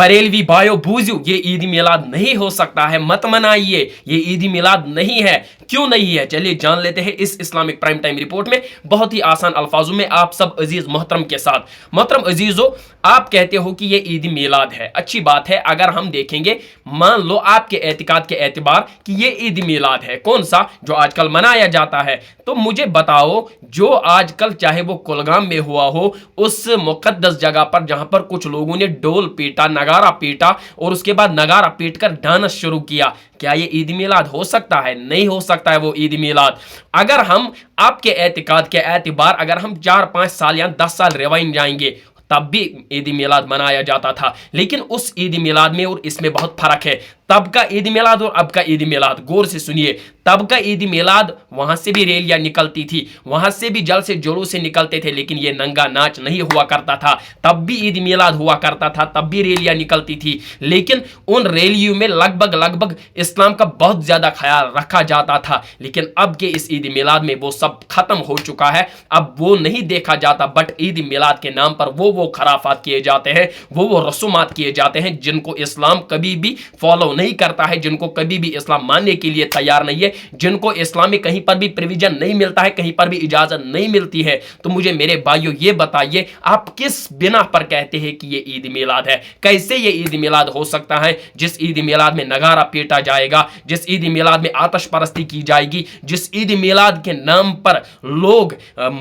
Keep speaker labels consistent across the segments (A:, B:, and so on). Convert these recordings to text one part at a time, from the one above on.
A: बरेलवी भाइयों बूझो, ये ईद मिलाद नहीं हो सकता है, मत मनाइए, ये ईद मिलाद नहीं है। क्यों नहीं है, चलिए जान लेते हैं इस इस्लामिक प्राइम टाइम रिपोर्ट में बहुत ही आसान अल्फाजों में आप सब अजीज मोहतरम के साथ। मोहतरम अजीजों, आप कहते हो कि ये ईद मिलाद है, अच्छी बात है। अगर हम देखेंगे, मान लो आपके एतिकाद के एतबार कि ये ईद मिलाद है, कौन सा जो आजकल मनाया जाता है, तो मुझे बताओ जो आजकल चाहे वो कुलगाम में हुआ हो, उस मुकद्दस जगह पर जहां पर कुछ लोगों ने डोल पीटा, नगारा पीटा और उसके बाद नगारा पीट कर डांस शुरू किया, क्या ये ईद मिलाद हो सकता है? नहीं हो सकता है वो ईद मिलाद। अगर हम आपके एतिकाद के एतबार अगर हम 4-5 साल या 10 साल रिवाइंड जाएंगे, तब भी ईद मिलाद मनाया जाता था, लेकिन उस ईद मिलाद में और इसमें बहुत फर्क है। तब का ईद मिलाद और अब का ईद मिलाद, गौर से सुनिए। तब का ईद मिलाद वहां से भी रैलियां निकलती थी, वहां से भी जल से जुलूस से निकलते थे, लेकिन ये नंगा नाच नहीं हुआ करता था। तब भी ईद मिलाद हुआ करता था, तब भी रैलियां निकलती थी, लेकिन उन रैलियों में लगभग इस्लाम का बहुत ज्यादा ख्याल रखा जाता था। लेकिन अब के इस ईद मिलाद में वो सब खत्म हो चुका है, अब वो नहीं देखा जाता। बट ईद मिलाद के नाम पर वो खराफात किए जाते हैं, वो रसूमात किए जाते हैं जिनको इस्लाम कभी भी फॉलो नहीं करता है, जिनको कभी भी इस्लाम मानने के लिए तैयार नहीं है, जिनको इस्लाम में कहीं पर भी प्रोविजन नहीं मिलता है, कहीं पर भी इजाजत नहीं मिलती है। तो मुझे मेरे भाइयों ये बताइए, आप किस बिना पर कहते हैं कि ये ईद मिलाद है? कैसे ये ईद मिलाद हो सकता है जिस ईद मिलाद में नगारा पीटा जाएगा, जिस ईद मिलाद में आतश परस्ती की जाएगी, जिस ईद मिलाद के नाम पर लोग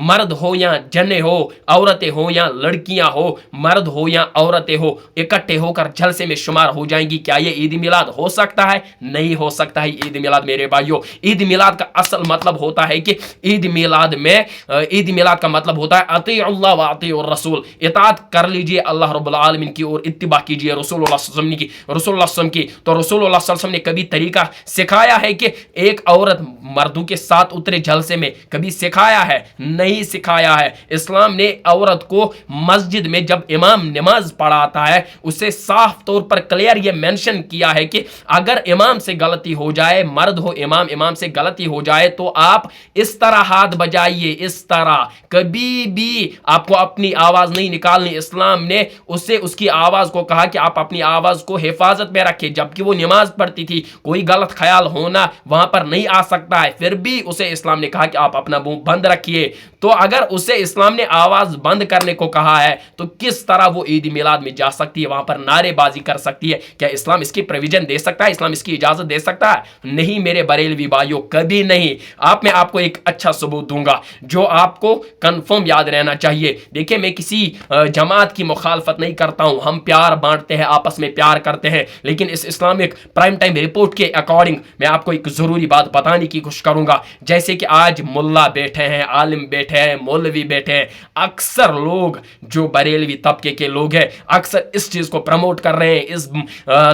A: मर्द हो या जने हो, औरतें हो या लड़कियां हो, मर्द हो या औरतें हो, इकट्ठे होकर जलसे में शुमार हो जाएंगी? क्या ये ईद मिलाद हो सकता है? नहीं हो सकता है ईद मिलाद मेरे भाइयों। ईद मिलाद का असल मतलब होता है कि ईद मिलाद में ईद मिलाद का मतलब होता है अतीउल्लाह व अतीउर रसूल, इताअत कर लीजिए अल्लाह रब्बुल आलमीन की और इत्तिबा कीजिए रसूलुल्लाह सल्लल्लाहु अलैहि वसल्लम की। तो रसूलुल्लाह सल्लल्लाहु अलैहि वसल्लम ने कभी तरीका सिखाया है कि एक औरत मर्दों के साथ उतरे जलसे में? कभी सिखाया है? नहीं सिखाया है। इस्लाम ने औरत को मस्जिद में जब इमाम नमाज पढ़ाता है, उसे साफ तौर पर क्लियर ये मेंशन किया है कि अगर इमाम से गलती हो जाए, मर्द हो इमाम से गलती हो जाए, तो आप इस तरह हाथ बजाइए, इस तरह। कभी भी आपको अपनी आवाज नहीं निकालनी। इस्लाम ने उससे उसकी आवाज को कहा कि आप अपनी आवाज को हिफाजत में रखें, जबकि वो नमाज पढ़ती थी, कोई गलत ख्याल होना वहां पर नहीं आ सकता है, फिर भी उसे इस्लाम ने कहा कि आप अपना मुंह बंद रखिए। तो अगर उसे इस्लाम ने आवाज बंद करने को कहा है, तो किस तरह वो ईद मिलाद में जा सकती है, वहां पर नारेबाजी कर सकती है? क्या इस्लाम इसकी प्रोविजन दे सकता है? इस्लाम इसकी इजाजत दे सकता है? नहीं मेरे बरेलवी भाइयों, कभी नहीं। मैं आपको एक अच्छा सबूत दूंगा जो आपको कंफर्म याद रहना चाहिए। देखिए, मैं किसी जमात की मुखालफत नहीं करता हूं, हम प्यार बांटते हैं, आपस में प्यार करते हैं, लेकिन इस इस्लामिक प्राइम टाइम रिपोर्ट के अकॉर्डिंग मैं आपको एक जरूरी बात बताने की कोशिश करूंगा। जैसे कि आज मुल्ला बैठे हैं, आलिम बैठे हैं, मौलवी बैठे हैं, अक्सर लोग जो बरेलवी तबके के लोग हैं अक्सर इस चीज को प्रमोट कर रहे हैं, इस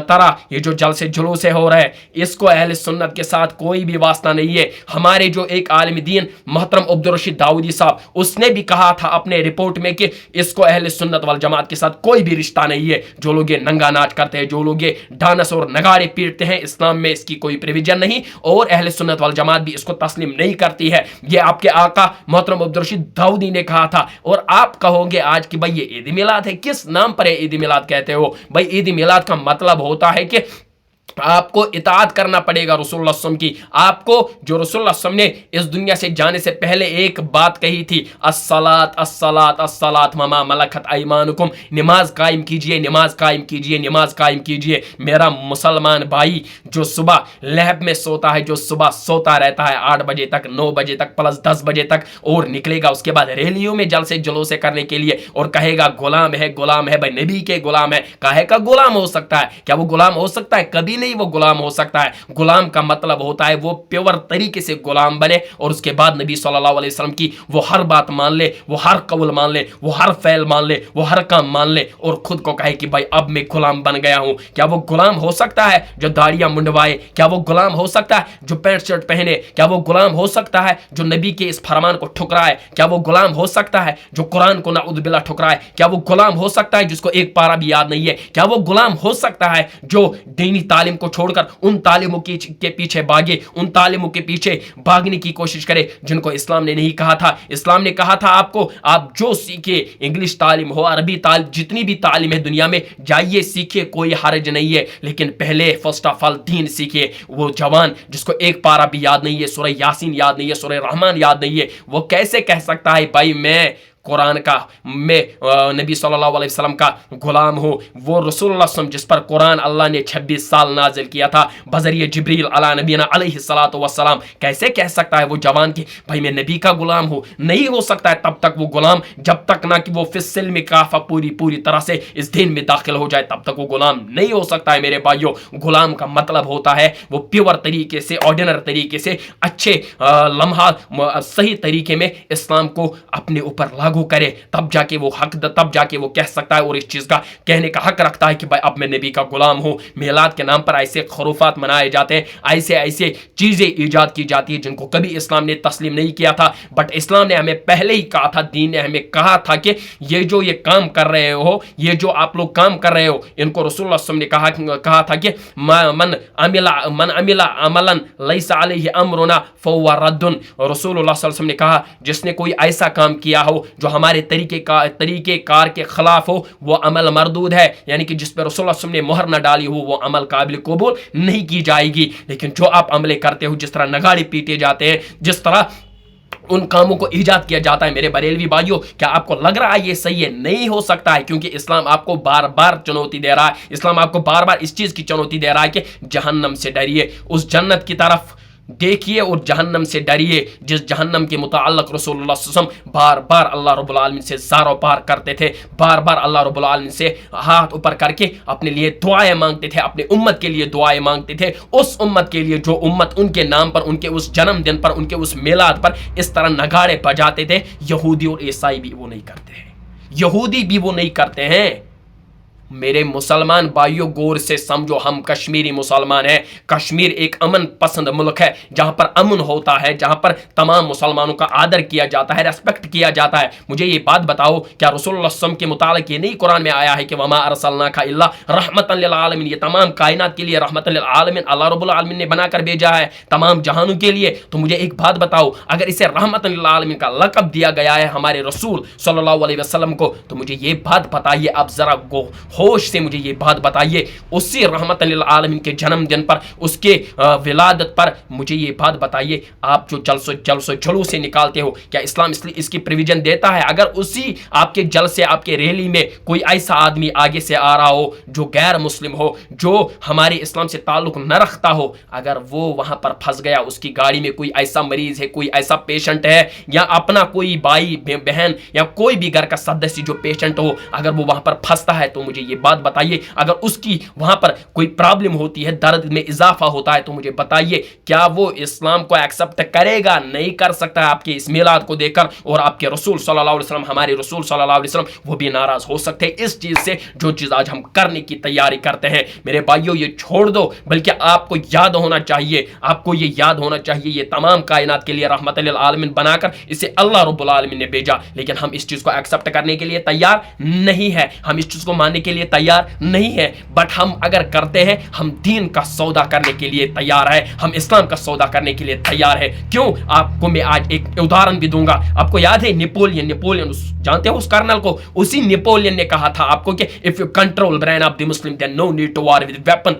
A: तरह ये जो जलसे जुलूसे हो रहे हैं, इसको अहले सुन्नत के साथ कोई भी वास्ता नहीं है। हमारे जो एक आलिम दीन मोहतरम अब्दुल रशीद दाऊदी साहब, उसने भी कहा था अपने रिपोर्ट में कि इसको अहले सुन्नत वल जमात के साथ कोई भी रिश्ता नहीं है। जो लोग ये नंगा नाच करते हैं, जो लोग ये डांस और नगाड़े पीटते हैं, इस्लाम में इसकी कोई प्रोविजन नहीं और अहले सुन्नत वल जमात भी इसको तस्लीम नहीं करती है। ये आपके आका मोहतरम अब्दुल रशीद दाऊदी ने कहा था। और आप कहोगे आज कि भाई ये ईद मिलाद है, किस नाम पर ईद मिलाद कहते हो? भाई ईद मिलाद का मतलब होता है कि आपको इताअत करना पड़ेगा रसूलुल्लाह सल्लल्लाहु अलैहि वसल्लम की। आपको जो रसूलुल्लाह सल्लल्लाहु अलैहि वसल्लम ने इस दुनिया से जाने से पहले एक बात कही थी, अस्सलात अस्सलात अस्सलात ममा मलकत ऐमानुकुम, नमाज कायम कीजिए, नमाज कायम कीजिए, नमाज कायम कीजिए। मेरा मुसलमान भाई जो सुबह लहब में सोता है, जो सुबह सोता रहता है 8 बजे तक, 9 बजे तक प्लस 10 बजे तक, और निकलेगा उसके बाद रैलियों में जलसे जुलूसे करने के लिए और कहेगा गुलाम है, गुलाम है, भाई नबी के गुलाम है। काहे का गुलाम हो सकता है? क्या वो गुलाम हो सकता है? कभी नहीं वो गुलाम हो सकता है। गुलाम का मतलब होता है वो प्योर तरीके से गुलाम बने और उसके बाद नबी सल्लल्लाहु अलैहि वसल्लम की वो हर बात मान ले, वो हर कौल मान ले, वो हर फैल मान ले, वो हर काम मान ले और खुद को कहे कि भाई अब मैं गुलाम बन गया हूं। क्या वो गुलाम हो सकता है जो दाढ़ियां मुंडवाए? क्या वो गुलाम हो सकता है जो पैंट शर्ट पहने? क्या वो गुलाम हो सकता है जो नबी के इस फरमान को ठुकराए? क्या वो गुलाम हो सकता है जो कुरान को नाउज़ बिल्लाह ठुकराए? क्या वो गुलाम हो सकता है जिसको एक पारा भी याद नहीं है? क्या वो गुलाम हो सकता है जो दीनी तालीम तालीम को छोड़कर उन तालीमों के पीछे भागे, उन तालीमों के पीछे भागने की कोशिश करे जिनको इस्लाम ने नहीं कहा था। इस्लाम ने कहा था आपको, आप जो सीखे, इंग्लिश तालीम हो, अरबी तालीम, जितनी भी तालीम है दुनिया में, जाइए सीखिए, कोई हर्ज नहीं है, लेकिन पहले फर्स्ट ऑफ ऑल दीन सीखिए। वो जवान जिसको एक पारा भी याद नहीं है, सूरह यासीन याद नहीं है, सूरह रहमान याद नहीं है, वो कैसे कह सकता है भाई मैं कुरान का, मैं नबी सल्लल्लाहु अलैहि वसल्लम का गुलाम हूँ। वो रसूलुल्लाह सल्लल्लाहु अलैहि वसल्लम जिस पर कुरान अल्लाह ने 26 साल नाजिल किया था बजरिए जिब्रील अला नबीना अलैहिस्सलातु वस्सलाम, कैसे कह सकता है वो जवान कि भाई मैं नबी का गुलाम हूँ? नहीं हो सकता है तब तक वो गुलाम, जब तक ना कि वो फिस्सिल में काफा पूरी तरह से इस दिन में दाखिल हो जाए, तब तक वो गुलाम नहीं हो सकता है। मेरे भाइयों, गुलाम का मतलब होता है वो प्योर तरीके से, ऑर्डिनरी तरीके से, अच्छे लम्हा सही तरीके में इस्लाम को अपने ऊपर लागू करे, तब जाके वो हक, तब जाके वो कह सकता है और इस चीज का कहने का हक रखता है कि भाई अब मैं नबी का गुलाम हूं। मिलाद के नाम पर ऐसे खरूफात मनाए जाते हैं, ऐसे चीजें ईजाद की जाती है जिनको कभी इस्लाम ने तस्लीम नहीं किया था। बट इस्लाम ने हमें पहले ही कहा था, दीन ने हमें कहा था कि ये जो ये काम कर रहे हो, ये जो आप लोग काम कर रहे हो, इनको रसूलुल्लाह सल्लल्लाहु अलैहि वसल्लम ने कहा था कि मन अमिला अमलन लैसा अलैहि अमरुना फहुवा रद्दुन। रसूलुल्लाह सल्लल्लाहु अलैहि वसल्लम ने कहा, जिसने कोई ऐसा काम किया हो जो हमारे तरीके कार के खिलाफ हो, वो अमल मरदूद है, यानी कि जिस पर रसूलुल्लाह सल्लल्लाहु अलैहि वसल्लम ने मोहर न डाली हो, वो अमल काबिल कबूल नहीं की जाएगी। लेकिन जो आप अमले करते हो, जिस तरह नगाड़े पीटे जाते हैं, जिस तरह उन कामों को ईजाद किया जाता है, मेरे बरेलवी भाइयों, क्या आपको लग रहा है ये सही है? नहीं हो सकता है, क्योंकि इस्लाम आपको बार बार चुनौती दे रहा है। इस्लाम आपको बार बार इस चीज की चुनौती दे रहा है कि जहन्नम से डरिए, उस जन्नत की तरफ देखिए और जहन्नम से डरिए जिस जहन्नम के मुताल्लिक रसूलुल्लाह सल्लल्लाहु अलैहि वसल्लम बार बार अल्लाह रब्बुल आलमीन से ज़ारो पार करते थे, बार बार अल्लाह रब्बुल आलमीन से हाथ ऊपर करके अपने लिए दुआएं मांगते थे, अपने उम्मत के लिए दुआएं मांगते थे, उस उम्मत के लिए जो उम्मत उनके नाम पर, उनके उस जन्मदिन पर, उनके उस मिलाद पर इस तरह नगाड़े बजाते थे। यहूदी और ईसाई भी वो नहीं करते हैं, यहूदी भी वो नहीं करते हैं। मेरे मुसलमान भाइयों, गौर से समझो, हम कश्मीरी मुसलमान हैं। कश्मीर एक अमन पसंद मुल्क है, जहां पर अमन होता है, जहां पर तमाम मुसलमानों का आदर किया जाता है, रेस्पेक्ट किया जाता है। मुझे ये बात बताओ, क्या रसूलुल्लाह सल्लल्लाहु अलैहि वसल्लम के मुतालिक ये नहीं कुरान में आया है कि वमा अरसलनाका इल्ला रहमतन लिल आलमीन, ये तमाम कायनात के लिए रहमतन लिल आलमीन अल्लाह रब्बुल आलमीन ने बनाकर भेजा है, तमाम जहानों के लिए। तो मुझे एक बात बताओ, अगर इसे रहमतन लिल आलमीन का लक़ब दिया गया है हमारे रसूल सल्लल्लाहु अलैहि वसल्लम को, तो मुझे ये बात बताइए, अब जरा होश से मुझे ये बात बताइए, उसी रहमतन लिल आलमीन के जन्मदिन पर, उसके विलादत पर मुझे ये बात बताइए, आप जो जलसो जुलूसे निकालते हो, क्या इस्लाम इसकी प्रोविजन देता है? अगर उसी आपके जलसे, आपके रैली में कोई ऐसा आदमी आगे से आ रहा हो जो गैर मुस्लिम हो, जो हमारे इस्लाम से ताल्लुक न रखता हो, अगर वो वहां पर फंस गया, उसकी गाड़ी में कोई ऐसा मरीज है, कोई ऐसा पेशेंट है, या अपना कोई भाई बहन या कोई भी घर का सदस्य जो पेशेंट हो, अगर वो वहां पर फंसता है, तो मुझे ये बात बताइए, अगर उसकी वहां पर कोई प्रॉब्लम होती है, दर्द में इजाफा होता है, तो मुझे बताइए, क्या वो इस्लाम को एक्सेप्ट करेगा? नहीं कर सकता है। आपके इस मिलाद को देखकर और आपके रसूल सल्लल्लाहु अलैहि वसल्लम, हमारे रसूल सल्लल्लाहु अलैहि वसल्लम, वो भी नाराज हो सकते हैं इस चीज से, जो चीज आज हम करने की तैयारी करते हैं। मेरे भाइयों, ये छोड़ दो, बल्कि आपको याद होना चाहिए, आपको ये याद होना चाहिए, ये तमाम कायनात के लिए रहमत लिल आलमीन बनाकर इसे अल्लाह रब्बुल आलमीन ने भेजा, लेकिन हम इस चीज को एक्सेप्ट करने के लिए तैयार नहीं है, हम इस चीज को मानने के लिए तैयार नहीं है। बट हम अगर करते हैं, हम दीन का सौदा करने के लिए तैयार है, हम इस्लाम का सौदा करने के लिए तैयार है। क्यों? आपको मैं आज एक उदाहरण भी दूंगा। आपको याद है नेपोलियन जानते हो उस कर्नल को? उसी नेपोलियन ने कहा था आपको कि if you control brain of the Muslim then no need to war with weapon.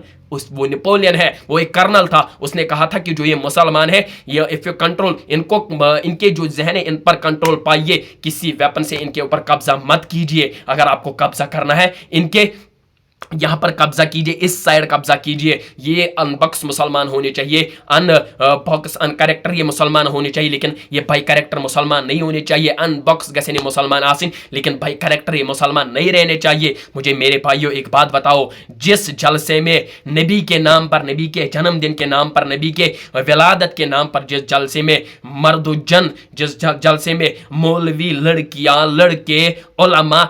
A: वो नेपोलियन है, वो एक कर्नल था, उसने कहा था कि जो ये मुसलमान है, ये इफ यू कंट्रोल, इनके जो जहन है, इन पर कंट्रोल पाइए, किसी वेपन से इनके ऊपर कब्जा मत कीजिए। अगर आपको कब्जा करना है, इनके यहां पर कब्जा कीजिए, इस साइड कब्जा कीजिए। ये अनबक्स मुसलमान होने चाहिए, अनबॉक्स अन कैरेक्टर ये मुसलमान होने चाहिए, लेकिन ये भाई कैरेक्टर मुसलमान नहीं होने चाहिए। अनबॉक्स गसने मुसलमान आसिन, लेकिन भाई कैरेक्टर ये मुसलमान नहीं रहने चाहिए। मुझे मेरे भाइयों एक बात बताओ, जिस जलसे में नबी के नाम पर, नबी के जन्मदिन के नाम पर, नबी के विलादत के नाम पर, जिस जलसे में मर्दुजन, जिस जलसे में मौलवी, लड़कियां, लड़के, उलमा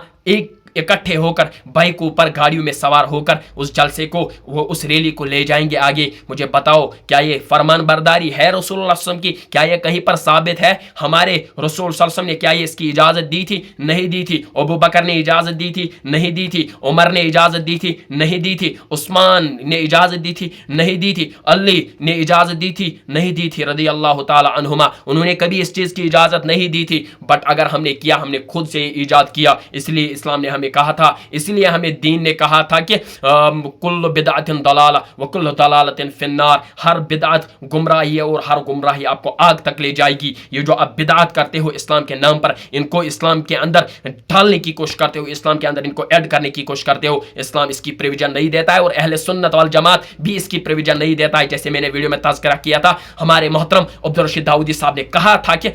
A: इकट्ठे होकर बाइकों पर गाड़ियों में सवार होकर उस जलसे को वो उस रैली को ले जाएंगे आगे। मुझे बताओ क्या ये फरमान बरदारी है रसूल सल्लल्लाहु अलैहि वसल्लम की? क्या ये कहीं पर साबित है? हमारे रसूल सल्लल्लाहु अलैहि वसल्लम ने क्या ये इसकी इजाजत दी थी? नहीं दी थी। अबू बकर ने इजाजत दी थी? नहीं दी थी। उमर ने इजाजत दी थी? नहीं दी थी। उस्मान ने इजाजत दी थी? नहीं दी थी। अली ने इजाजत दी थी? नहीं दी थी रदी अल्लाह ताला अन्हुमा। उन्होंने कभी इस चीज की इजाजत नहीं दी थी, बट अगर हमने किया, हमने खुद से ईजाद किया। इसलिए इस्लाम ने हमें कहा था, इसलिए हमें दीन ने कहा था कि कुल्लु बिदअतिन दलाला व कुल्लु दलालतिन फिन्नार। हर बिदअत गुमराही है और हर गुमराही आपको आग तक ले जाएगी। ये जो आप बिदअत करते हो इस्लाम के नाम पर, इनको इस्लाम के अंदर डालने की कोशिश करते हो, इस्लाम के अंदर इनको ऐड करने की कोशिश करते हो, इस्लाम इसकी प्रोविजन नहीं देता है और अहले सुन्नत वल जमात भी इसकी प्रोविजन नहीं देता है। जैसे मैंने वीडियो में तज़किरा किया था, हमारे मोहतरम अब्दुल रशीद दाऊदी साहब ने कहा था कि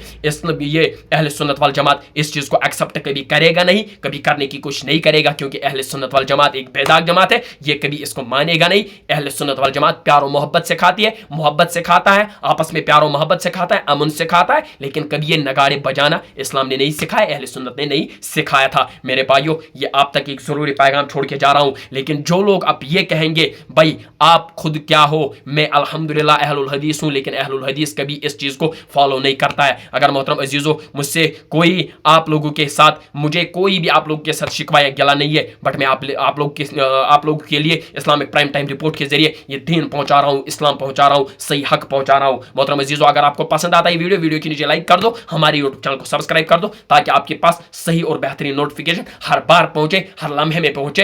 A: ये अहले सुन्नत वल जमात इस चीज को एक्सेप्ट कभी करेगा नहीं, कभी करने की कोशिश नहीं करेगा, क्योंकि अहले सुन्नत वल जमात एक बेदाग जमात है, ये कभी इसको मानेगा नहीं। अहले सुन्नत वल जमात प्यार और मोहब्बत सिखाती है, मोहब्बत सिखाता है, आपस में प्यार और मोहब्बत सिखाता है, अमन सिखाता है, लेकिन कभी ये नगाड़े बजाना इस्लाम ने नहीं सिखाया, अहले सुन्नत ने नहीं सिखाया था। मेरे भाइयों, ये आप तक एक जरूरी पैगाम छोड़ के जा रहा हूं। लेकिन जो लोग अब ये कहेंगे भाई आप खुद क्या हो, मैं अल्हम्दुलिल्लाह अहलुल हदीस हूं, लेकिन अहलुल हदीस कभी इस चीज को फॉलो नहीं करता है। अगर मोहतरम अजीजों, मुझसे कोई आप लोगों के साथ, मुझे कोई भी आप लोगों के साथ शिकवा या गिला नहीं है, बट मैं आप लोगों के लिए इस्लामिक प्राइम टाइम रिपोर्ट के जरिए ये दीन पहुंचा रहा हूं, इस्लाम पहुंचा रहा हूं, सही हक पहुंचा रहा हूं। मोहतरम अजीजों, अगर आपको पसंद आता है वीडियो के नीचे लाइक कर दो, हमारे यूट्यूब चैनल को सब्सक्राइब कर दो, ताकि आपके पास सही और बेहतरीन नोटिफिकेशन हर बार पहुंचे, हर लम्हे में पहुंचे।